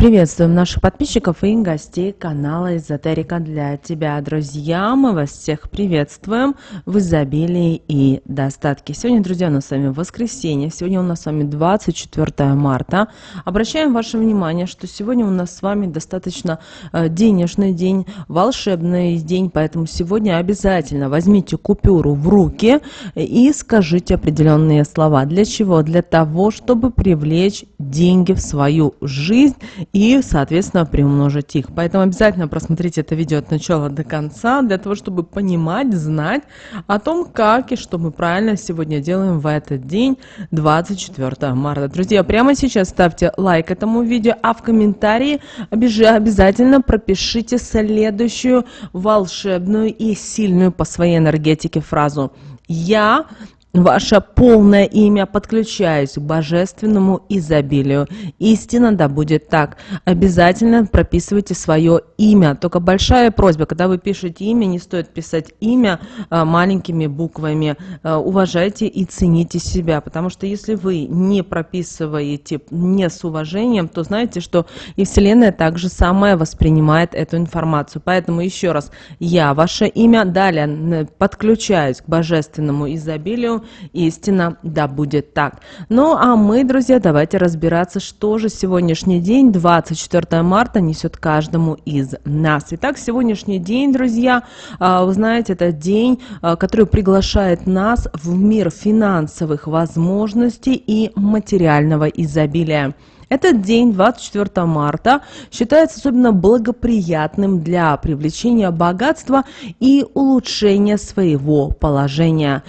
Приветствуем наших подписчиков и гостей канала Эзотерика для тебя, друзья. Мы вас всех приветствуем в изобилии и достатке. Сегодня, друзья, у нас с вами воскресенье. Сегодня у нас с вами 24 марта. Обращаем ваше внимание, что сегодня у нас с вами достаточно денежный день, волшебный день, поэтому сегодня обязательно возьмите купюру в руки и скажите определенные слова. Для чего? Для того, чтобы привлечь деньги в свою жизнь и, соответственно, приумножить их. Поэтому обязательно просмотрите это видео от начала до конца, для того, чтобы понимать, знать о том, как и что мы правильно сегодня делаем в этот день, 24 марта. Друзья, прямо сейчас ставьте лайк этому видео, а в комментарии обязательно пропишите следующую волшебную и сильную по своей энергетике фразу. Я... Ваше полное имя, подключаюсь к божественному изобилию. Истинно да будет так. Обязательно прописывайте свое имя. Только большая просьба, когда вы пишете имя, не стоит писать имя маленькими буквами. Уважайте и цените себя. Потому что если вы не прописываете не с уважением, то знаете, что и Вселенная также самое воспринимает эту информацию. Поэтому еще раз, я ваше имя, далее подключаюсь к божественному изобилию. Истина, да будет так. Ну а мы, друзья, давайте разбираться, что же сегодняшний день, 24 марта, несет каждому из нас. Итак, сегодняшний день, друзья, вы знаете, это день, который приглашает нас в мир финансовых возможностей и материального изобилия. Этот день, 24 марта, считается особенно благоприятным для привлечения богатства и улучшения своего положения.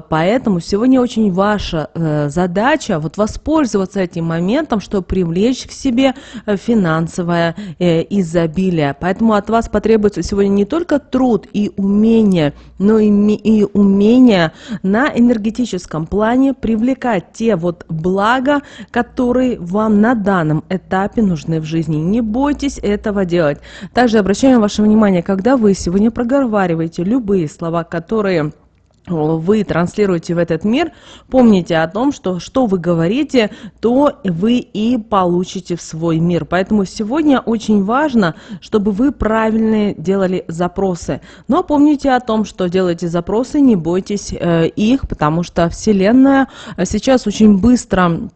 Поэтому сегодня очень ваша задача воспользоваться этим моментом, чтобы привлечь к себе финансовое изобилие. Поэтому от вас потребуется сегодня не только труд и умение, но и умение на энергетическом плане привлекать те блага, которые вам на данном этапе нужны в жизни. Не бойтесь этого делать. Также обращаем ваше внимание, когда вы сегодня проговариваете любые слова, которые вы транслируете в этот мир, помните о том, что вы говорите, то вы и получите в свой мир. Поэтому сегодня очень важно, чтобы вы правильно делали запросы. Но помните о том, что делаете запросы, не бойтесь их, потому что Вселенная сейчас очень быстро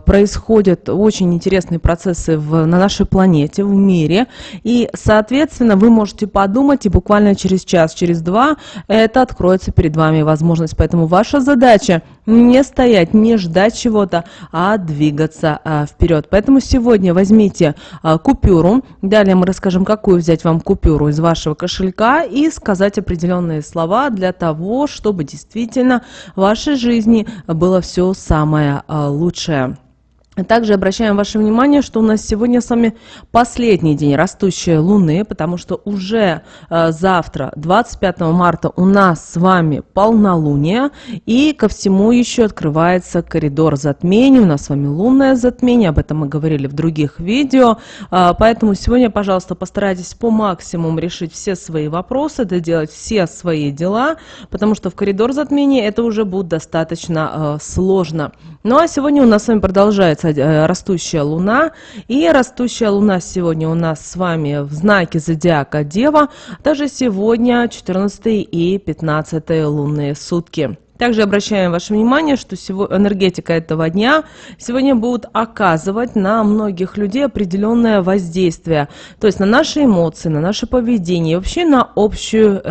происходят очень интересные процессы на нашей планете, в мире. И, соответственно, вы можете подумать, и буквально через час, через два это откроется перед вами возможность. Поэтому ваша задача не стоять, не ждать чего-то, а двигаться вперед. Поэтому сегодня возьмите купюру. Далее мы расскажем, какую взять вам купюру из вашего кошелька и сказать определенные слова для того, чтобы действительно в вашей жизни было все самое лучшее. Также обращаем ваше внимание, что у нас сегодня с вами последний день растущей Луны, потому что уже завтра, 25 марта, у нас с вами полнолуние, и ко всему еще открывается коридор затмений. У нас с вами лунное затмение, об этом мы говорили в других видео, поэтому сегодня, пожалуйста, постарайтесь по максимуму решить все свои вопросы, доделать все свои дела, потому что в коридор затмения это уже будет достаточно сложно. Ну а сегодня у нас с вами продолжается растущая Луна. И растущая Луна сегодня у нас с вами в знаке зодиака Дева. Даже сегодня 14 и 15 лунные сутки. Также обращаем ваше внимание, что энергетика этого дня сегодня будет оказывать на многих людей определенное воздействие. То есть на наши эмоции, на наше поведение и вообще на общую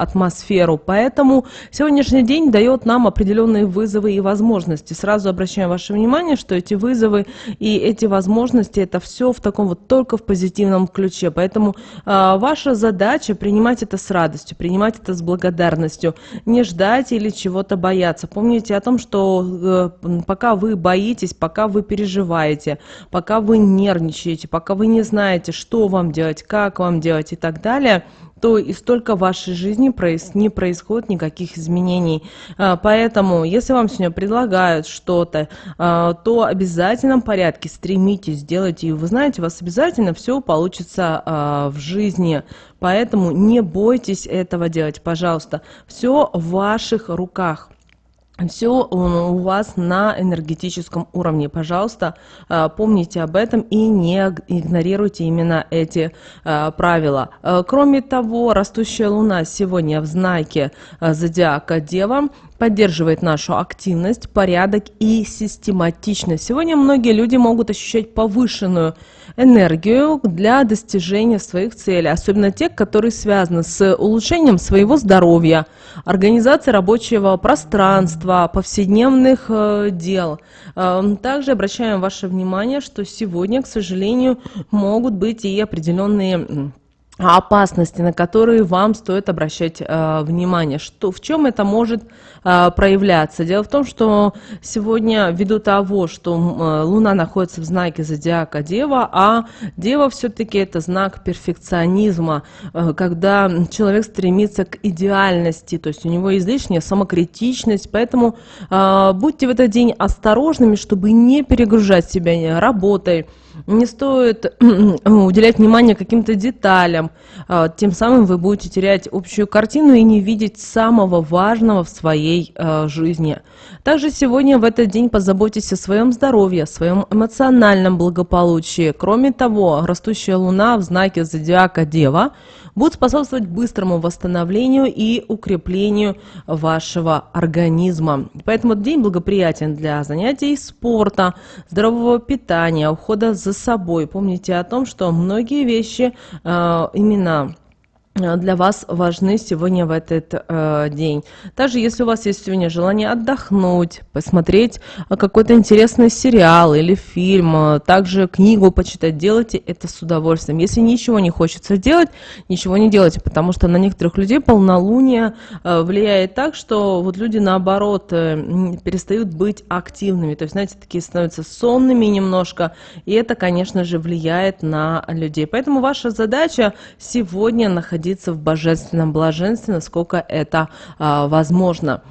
атмосферу. Поэтому сегодняшний день дает нам определенные вызовы и возможности. Сразу обращаем ваше внимание, что эти вызовы и эти возможности, это все в таком только в позитивном ключе. Поэтому ваша задача принимать это с радостью, принимать это с благодарностью, не ждать или чего-то бояться. Помните о том, что пока вы боитесь, пока вы переживаете, пока вы нервничаете, пока вы не знаете, что вам делать, как вам делать и так далее, то и столько в вашей жизни не происходит никаких изменений. Поэтому, если вам сегодня предлагают что-то, то в обязательном порядке стремитесь, делайте. И вы знаете, у вас обязательно все получится в жизни. Поэтому не бойтесь этого делать, пожалуйста. Все в ваших руках. все у вас на энергетическом уровне. Пожалуйста, помните об этом и не игнорируйте именно эти правила. Кроме того, растущая Луна сегодня в знаке зодиака Дева поддерживает нашу активность, порядок и систематичность. Сегодня многие люди могут ощущать повышенную энергию для достижения своих целей, особенно те, которые связаны с улучшением своего здоровья, организацией рабочего пространства, повседневных дел. Также обращаем ваше внимание, что сегодня, к сожалению, могут быть и определенные опасности, на которые вам стоит обращать внимание. В чем это может проявляться? Дело в том, что сегодня, ввиду того, что Луна находится в знаке зодиака Дева, а Дева все-таки это знак перфекционизма, когда человек стремится к идеальности, то есть у него излишняя самокритичность, поэтому будьте в этот день осторожными, чтобы не перегружать себя работой. Не стоит уделять внимание каким-то деталям, тем самым вы будете терять общую картину и не видеть самого важного в своей жизни. Также сегодня в этот день позаботьтесь о своем здоровье, о своем эмоциональном благополучии. Кроме того, растущая Луна в знаке зодиака Дева будет способствовать быстрому восстановлению и укреплению вашего организма. Поэтому день благоприятен для занятий спорта, здорового питания, ухода за собой. Помните о том, что многие вещи именно для вас важны сегодня в этот день. Также, если у вас есть сегодня желание отдохнуть, посмотреть какой-то интересный сериал или фильм, также книгу почитать, делайте это с удовольствием. Если ничего не хочется делать, ничего не делайте, потому что на некоторых людей полнолуние влияет так, что вот люди наоборот перестают быть активными, то есть, знаете, такие становятся сонными немножко, и это, конечно же, влияет на людей. Поэтому ваша задача сегодня находиться в божественном блаженстве, насколько это возможно.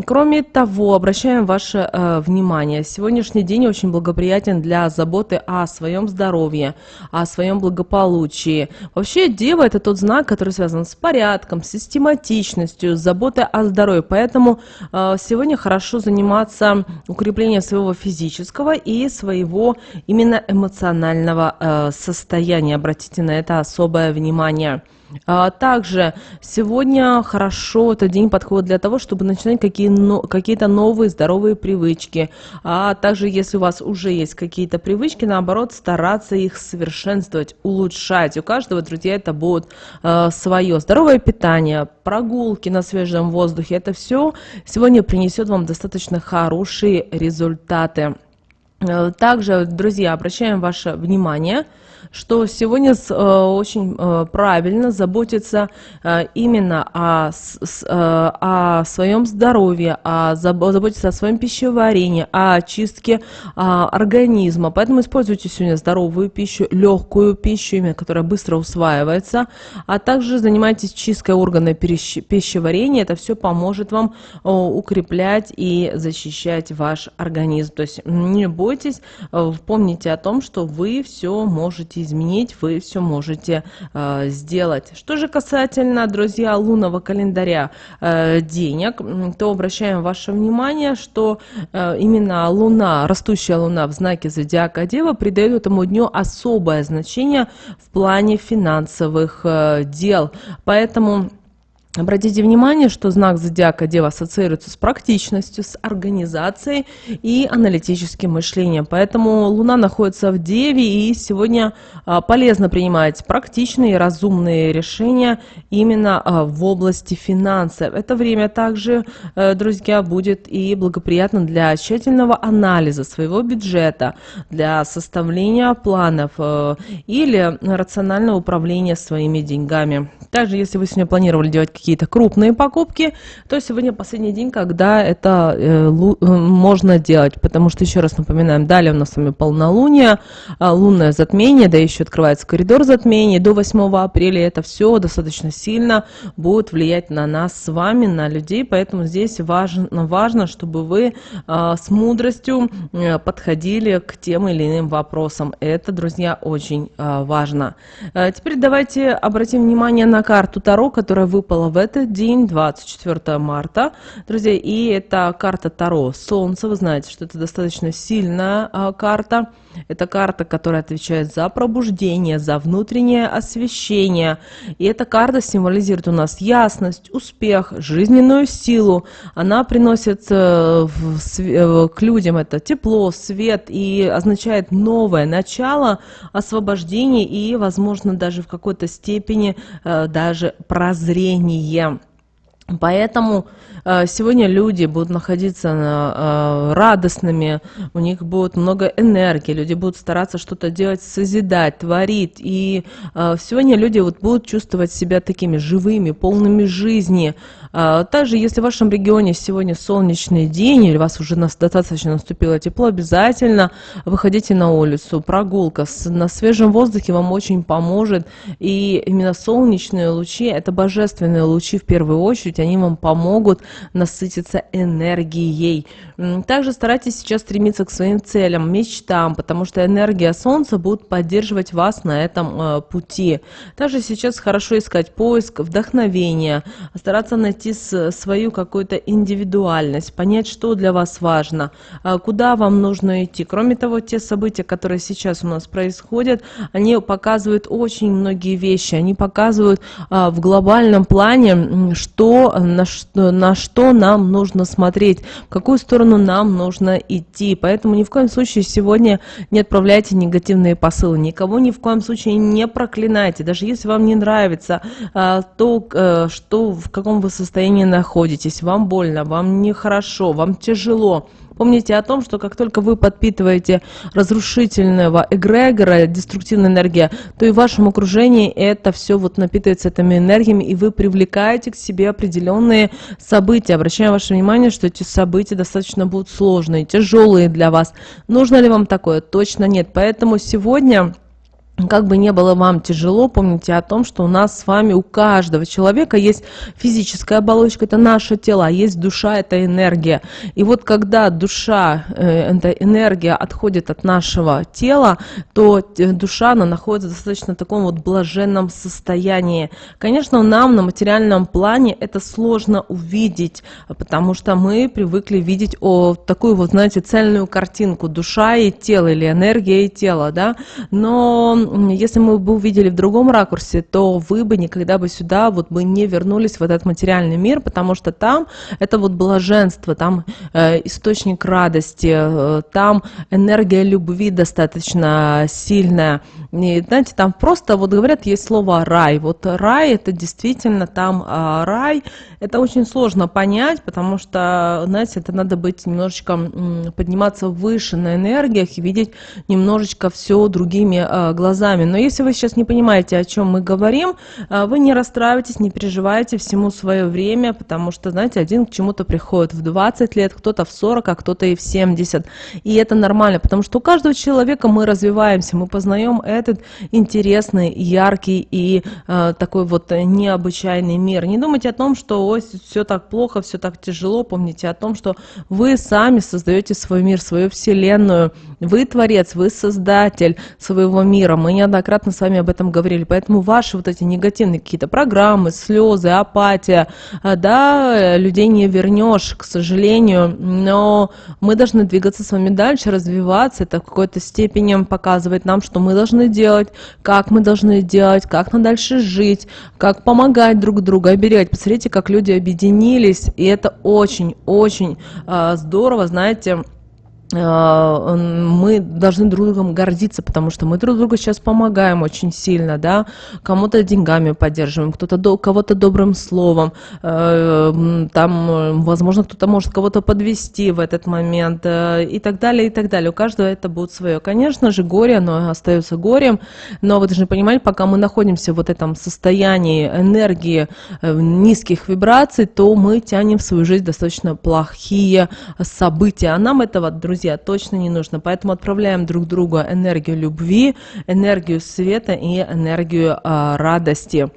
Кроме того, обращаем ваше внимание, сегодняшний день очень благоприятен для заботы о своем здоровье, о своем благополучии. Вообще, Дева – это тот знак, который связан с порядком, с систематичностью, с заботой о здоровье. Поэтому сегодня хорошо заниматься укреплением своего физического и своего именно эмоционального состояния. Обратите на это особое внимание. Также сегодня хорошо, этот день подходит для того, чтобы начинать какие-то новые здоровые привычки. А также, если у вас уже есть какие-то привычки, наоборот, стараться их совершенствовать, улучшать. У каждого, друзья, это будет свое. Здоровое питание, прогулки на свежем воздухе, это все сегодня принесет вам достаточно хорошие результаты. Также, друзья, обращаем ваше внимание, что сегодня очень правильно заботиться именно о своем здоровье, заботиться о своем пищеварении, о очистке организма. Поэтому используйте сегодня здоровую пищу, легкую пищу, именно которая быстро усваивается, а также занимайтесь чисткой органов пищеварения. Это все поможет вам укреплять и защищать ваш организм. То есть не бойтесь, помните о том, что вы все можете изменить, вы все можете сделать. Что же касательно, друзья, лунного календаря денег, то обращаем ваше внимание, что именно Луна, растущая Луна в знаке зодиака Дева придает этому дню особое значение в плане финансовых дел. Поэтому обратите внимание, что знак зодиака Дева ассоциируется с практичностью, с организацией и аналитическим мышлением. Поэтому Луна находится в Деве, и сегодня полезно принимать практичные и разумные решения именно в области финансов. Это время также, друзья, будет и благоприятно для тщательного анализа своего бюджета, для составления планов или рационального управления своими деньгами. Также, если вы сегодня планировали делать какие-то крупные покупки, то сегодня последний день, когда это можно делать, потому что, еще раз напоминаем, далее у нас с вами полнолуние, лунное затмение, да еще открывается коридор затмений до 8 апреля, это все достаточно сильно будет влиять на нас с вами, на людей, поэтому здесь важно, чтобы вы с мудростью подходили к тем или иным вопросам. Это, друзья, очень важно. Теперь давайте обратим внимание на карту Таро, которая выпала в этот день, 24 марта, друзья, и это карта Таро Солнца. Вы знаете, что это достаточно сильная карта. Это карта, которая отвечает за пробуждение, за внутреннее освещение. И эта карта символизирует у нас ясность, успех, жизненную силу. Она приносит к людям это тепло, свет и означает новое начало, освобождение и, возможно, даже в какой-то степени даже прозрение. Поэтому сегодня люди будут находиться радостными, у них будет много энергии, люди будут стараться что-то делать, созидать, творить. И сегодня люди вот будут чувствовать себя такими живыми, полными жизни. Также, если в вашем регионе сегодня солнечный день, или у вас уже достаточно наступило тепло, обязательно выходите на улицу. Прогулка на свежем воздухе вам очень поможет. И именно солнечные лучи, это божественные лучи в первую очередь, они вам помогут насытиться энергией. Также старайтесь сейчас стремиться к своим целям, мечтам, потому что энергия Солнца будет поддерживать вас на этом пути. Также сейчас хорошо искать поиск вдохновения, стараться найти свою какую-то индивидуальность, понять, что для вас важно, куда вам нужно идти. Кроме того, те события, которые сейчас у нас происходят, они показывают очень многие вещи, они показывают в глобальном плане, на что нам нужно смотреть, в какую сторону нам нужно идти. Поэтому ни в коем случае сегодня не отправляйте негативные посылы, никого ни в коем случае не проклинайте. Даже если вам не нравится в каком вы состоянии находитесь, вам больно, вам нехорошо, вам тяжело. Помните о том, что как только вы подпитываете разрушительного эгрегора, деструктивная энергия, то и в вашем окружении это все вот напитывается этими энергиями, и вы привлекаете к себе определенные события. Обращаю ваше внимание, что эти события достаточно будут сложные, тяжелые для вас. Нужно ли вам такое? Точно нет. Поэтому сегодня, как бы не было вам тяжело, помните о том, что у нас с вами, у каждого человека есть физическая оболочка, это наше тело, а есть душа, это энергия. И вот когда душа, эта энергия отходит от нашего тела, то душа, она находится в достаточно таком вот блаженном состоянии. Конечно, нам на материальном плане это сложно увидеть, потому что мы привыкли видеть такую вот, знаете, цельную картинку: душа и тело, или энергия и тело, да, но если мы бы увидели в другом ракурсе, то вы бы никогда бы сюда вот бы не вернулись в этот материальный мир, потому что там это вот блаженство, там источник радости, там энергия любви достаточно сильная. И, знаете, там просто, вот говорят, есть слово рай. Вот рай, это действительно там рай. Это очень сложно понять, потому что, знаете, это надо быть немножечко, подниматься выше на энергиях и видеть немножечко все другими глазами. Но если вы сейчас не понимаете, о чем мы говорим, вы не расстраивайтесь, не переживайте, всему свое время, потому что, знаете, один к чему-то приходит в 20 лет, кто-то в 40, а кто-то и в 70. И это нормально, потому что у каждого человека мы развиваемся, мы познаем этот интересный, яркий и такой вот необычайный мир. Не думайте о том, что все так плохо, все так тяжело. Помните о том, что вы сами создаете свой мир, свою вселенную. Вы творец, вы создатель своего мира. Мы неоднократно с вами об этом говорили. Поэтому ваши вот эти негативные какие-то программы, слезы, апатия, да, людей не вернешь, к сожалению. Но мы должны двигаться с вами дальше, развиваться. Это в какой-то степени показывает нам, что мы должны делать, как мы должны делать, как нам дальше жить, как помогать друг другу, оберегать. Посмотрите, как люди объединились, и это очень-очень здорово, знаете. Мы должны друг другом гордиться, потому что мы друг другу сейчас помогаем очень сильно, да, кому-то деньгами поддерживаем, кого-то добрым словом, там, возможно, кто-то может кого-то подвести в этот момент, и так далее, и так далее. У каждого это будет свое. Конечно же, горе, оно остается горем, но вы должны понимать, пока мы находимся в вот этом состоянии энергии низких вибраций, то мы тянем в свою жизнь достаточно плохие события, а нам этого, друзья, друзья, точно не нужно. Поэтому отправляем друг другу энергию любви, энергию света и энергию радости.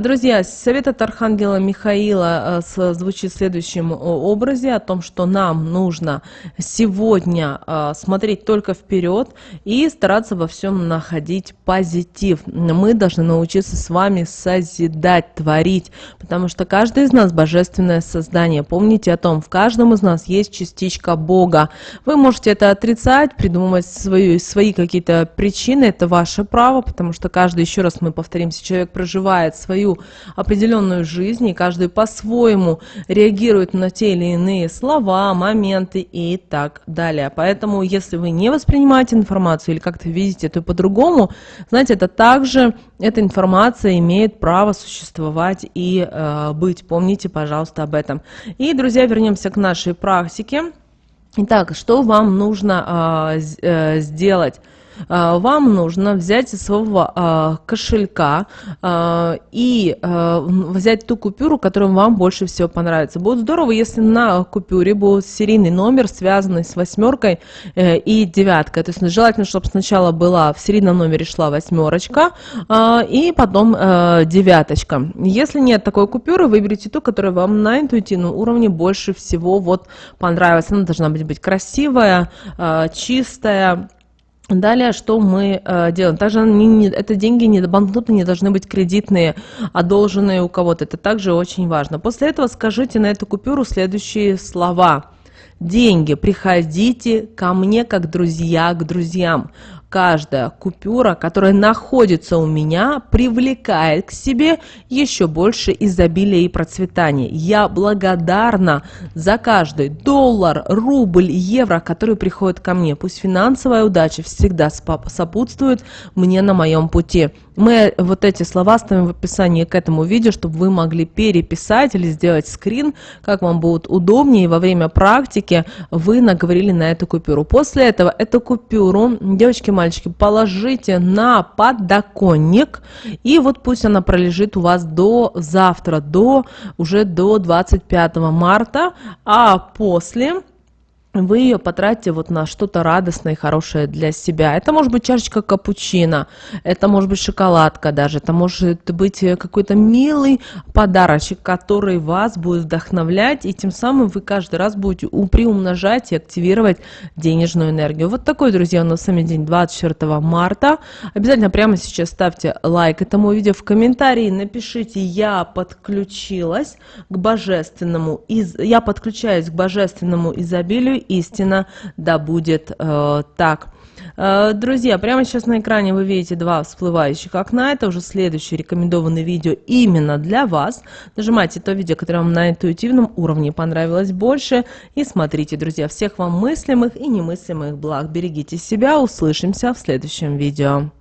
Друзья, совет от Архангела Михаила звучит в следующем образе, о том, что нам нужно сегодня смотреть только вперед и стараться во всем находить позитив. Мы должны научиться с вами созидать, творить, потому что каждый из нас божественное создание. Помните о том, в каждом из нас есть частичка Бога. Вы можете это отрицать, придумывать свои какие-то причины, это ваше право, потому что каждый, еще раз мы повторимся, человек проживает свою определенную жизнь, и каждый по-своему реагирует на те или иные слова, моменты и так далее. Поэтому, если вы не воспринимаете информацию или как-то видите это по-другому, знаете, это также, эта информация имеет право существовать и быть. Помните, пожалуйста, об этом. И, друзья, вернемся к нашей практике. Итак, что вам нужно сделать? Вам нужно взять из своего кошелька и взять ту купюру, которая вам больше всего понравится. Будет здорово, если на купюре будет серийный номер, связанный с 8 и 9. То есть желательно, чтобы сначала была в серийном номере шла 8 и потом 9. Если нет такой купюры, выберите ту, которая вам на интуитивном уровне больше всего вот понравилась. Она должна быть красивая, чистая. Далее, что мы делаем? Также это деньги, банкноты не должны быть кредитные, одолженные у кого-то. Это также очень важно. После этого скажите на эту купюру следующие слова. Деньги, приходите ко мне как друзья к друзьям. Каждая купюра, которая находится у меня, привлекает к себе еще больше изобилия и процветания. Я благодарна за каждый доллар, рубль, евро, который приходит ко мне. Пусть финансовая удача всегда сопутствует мне на моем пути. Мы вот эти слова ставим в описании к этому видео, чтобы вы могли переписать или сделать скрин, как вам будет удобнее. И во время практики вы наговорили на эту купюру. После этого эту купюру, девочки, мальчики, положите на подоконник. И вот пусть она пролежит у вас до завтра, уже до 25 марта. А после вы ее потратите вот на что-то радостное и хорошее для себя. Это может быть чашечка капучино, это может быть шоколадка даже, это может быть какой-то милый подарочек, который вас будет вдохновлять, и тем самым вы каждый раз будете приумножать и активировать денежную энергию. Вот такой, друзья, у нас с вами день 24 марта. Обязательно прямо сейчас ставьте лайк этому видео, в комментарии напишите «Я подключаюсь к божественному изобилию, истина да будет так». Друзья, прямо сейчас на экране вы видите 2 всплывающих окна. Это уже следующее рекомендованное видео именно для вас. Нажимайте то видео, которое вам на интуитивном уровне понравилось больше. И смотрите, друзья, всех вам мыслимых и немыслимых благ. Берегите себя. Услышимся в следующем видео.